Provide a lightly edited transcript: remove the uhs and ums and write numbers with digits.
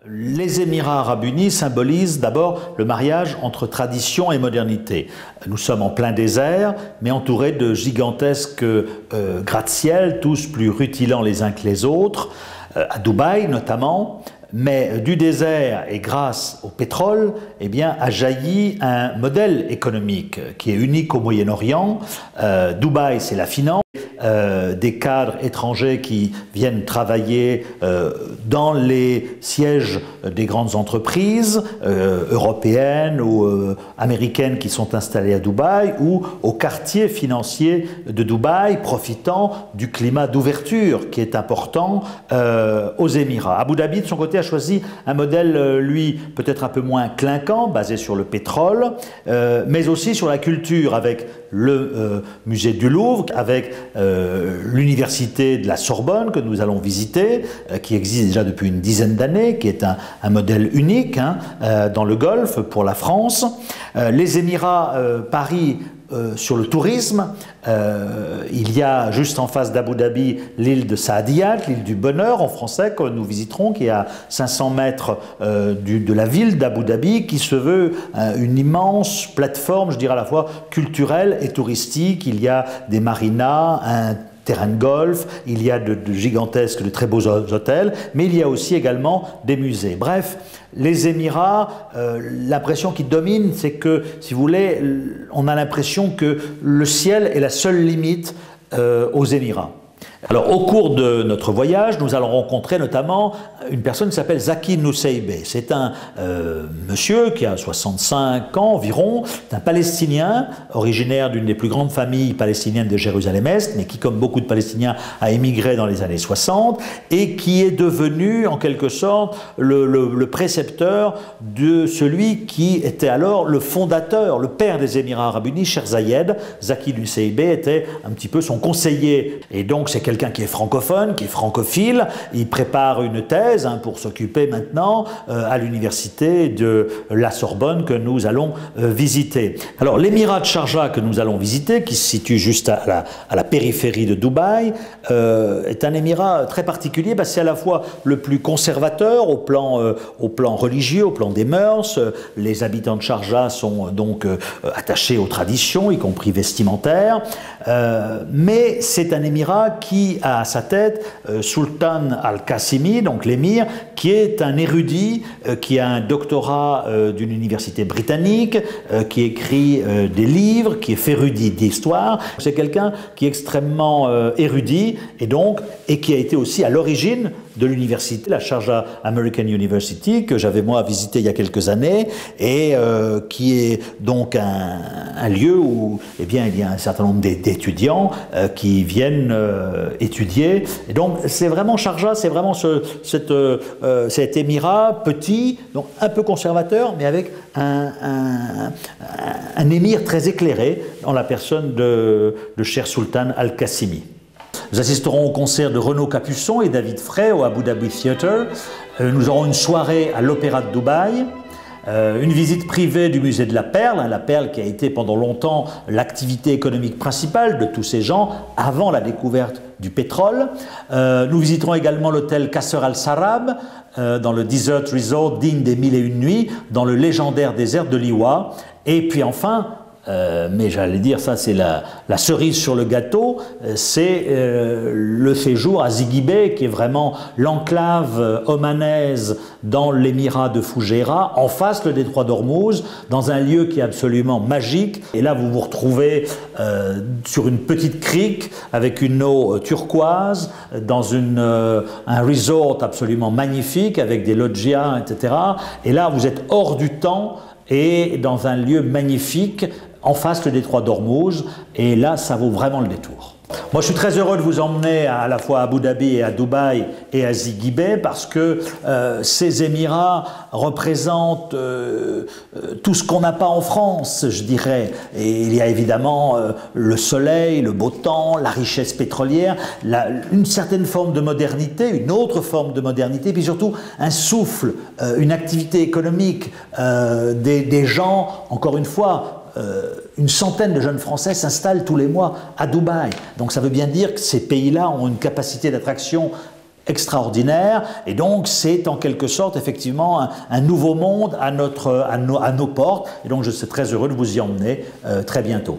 Les Émirats arabes unis symbolisent d'abord le mariage entre tradition et modernité. Nous sommes en plein désert, mais entourés de gigantesques gratte-ciel, tous plus rutilants les uns que les autres, à Dubaï notamment. Mais du désert et grâce au pétrole, eh bien, a jailli un modèle économique qui est unique au Moyen-Orient. Dubaï, c'est la finance. Des cadres étrangers qui viennent travailler dans les sièges des grandes entreprises européennes ou américaines qui sont installées à Dubaï ou au quartier financier de Dubaï, profitant du climat d'ouverture qui est important aux Émirats. Abu Dhabi, de son côté, a choisi un modèle, lui, peut-être un peu moins clinquant, basé sur le pétrole, mais aussi sur la culture, avec le musée du Louvre, avec l'université de la Sorbonne que nous allons visiter, qui existe déjà depuis une dizaine d'années, qui est un modèle unique dans le Golfe pour la France. Les Émirats, Paris, sur le tourisme, il y a juste en face d'Abu Dhabi l'île de Saadiyat, l'île du bonheur en français, que nous visiterons, qui est à 500 mètres de la ville d'Abu Dhabi, qui se veut une immense plateforme, je dirais à la fois culturelle et touristique. Il y a des marinas, un terrain de golf, il y a de gigantesques, de très beaux hôtels, mais il y a aussi également des musées. Bref, les Émirats, l'impression qui domine, c'est que, si vous voulez, on a l'impression que le ciel est la seule limite aux Émirats. Alors, au cours de notre voyage, nous allons rencontrer notamment une personne qui s'appelle Zaki Nusseibeh. C'est un monsieur qui a 65 ans environ, un Palestinien, originaire d'une des plus grandes familles palestiniennes de Jérusalem-Est, mais qui, comme beaucoup de Palestiniens, a émigré dans les années 60 et qui est devenu, en quelque sorte, le précepteur de celui qui était alors le fondateur, le père des Émirats arabes unis, Cheikh Zayed. Zaki Nusseibeh était un petit peu son conseiller. Et donc, c'est quelqu'un qui est francophone, qui est francophile. Il prépare une thèse pour s'occuper maintenant à l'université de la Sorbonne que nous allons visiter. Alors, l'émirat de Sharjah que nous allons visiter, qui se situe juste à la périphérie de Dubaï, est un émirat très particulier. C'est à la fois le plus conservateur au plan religieux, au plan des mœurs. Les habitants de Sharjah sont donc attachés aux traditions, y compris vestimentaires. Mais c'est un émirat qui a à sa tête Sultan Al-Qassimi, donc l'émir, qui est un érudit, qui a un doctorat d'une université britannique, qui écrit des livres, qui est féru d'histoire. C'est quelqu'un qui est extrêmement érudit et qui a été aussi à l'origine de l'université, la Sharjah American University, que j'avais moi visité il y a quelques années, et qui est donc un lieu où il y a un certain nombre d'étudiants qui viennent étudier. Et donc c'est vraiment Sharjah, c'est vraiment cet émirat petit, donc un peu conservateur, mais avec un émir très éclairé dans la personne de Cheikh Sultan Al-Qassimi. Nous assisterons au concert de Renaud Capuçon et David Frey au Abu Dhabi Theatre. Nous aurons une soirée à l'Opéra de Dubaï, une visite privée du musée de la Perle qui a été pendant longtemps l'activité économique principale de tous ces gens avant la découverte du pétrole. Nous visiterons également l'hôtel Qasr Al-Sarab dans le Desert Resort digne des 1001 nuits, dans le légendaire désert de Liwa. Et puis enfin, mais j'allais dire, ça c'est la cerise sur le gâteau, c'est le séjour à Ziguibé, qui est vraiment l'enclave omanaise dans l'émirat de Fougera, en face le détroit d'Ormuz, dans un lieu qui est absolument magique. Et là, vous vous retrouvez sur une petite crique avec une eau turquoise, dans un resort absolument magnifique avec des loggias, etc. Et là, vous êtes hors du temps et dans un lieu magnifique, en face le détroit d'Ormuz, et là, ça vaut vraiment le détour. Moi, je suis très heureux de vous emmener à la fois à Abu Dhabi et à Dubaï et à Ziguibé, parce que ces émirats représentent tout ce qu'on n'a pas en France, je dirais. Et il y a évidemment le soleil, le beau temps, la richesse pétrolière, une certaine forme de modernité, une autre forme de modernité, puis surtout un souffle, une activité économique, des gens, encore une fois, une centaine de jeunes Français s'installent tous les mois à Dubaï. Donc ça veut bien dire que ces pays-là ont une capacité d'attraction extraordinaire, et donc c'est en quelque sorte effectivement un nouveau monde à nos portes, et donc je suis très heureux de vous y emmener très bientôt.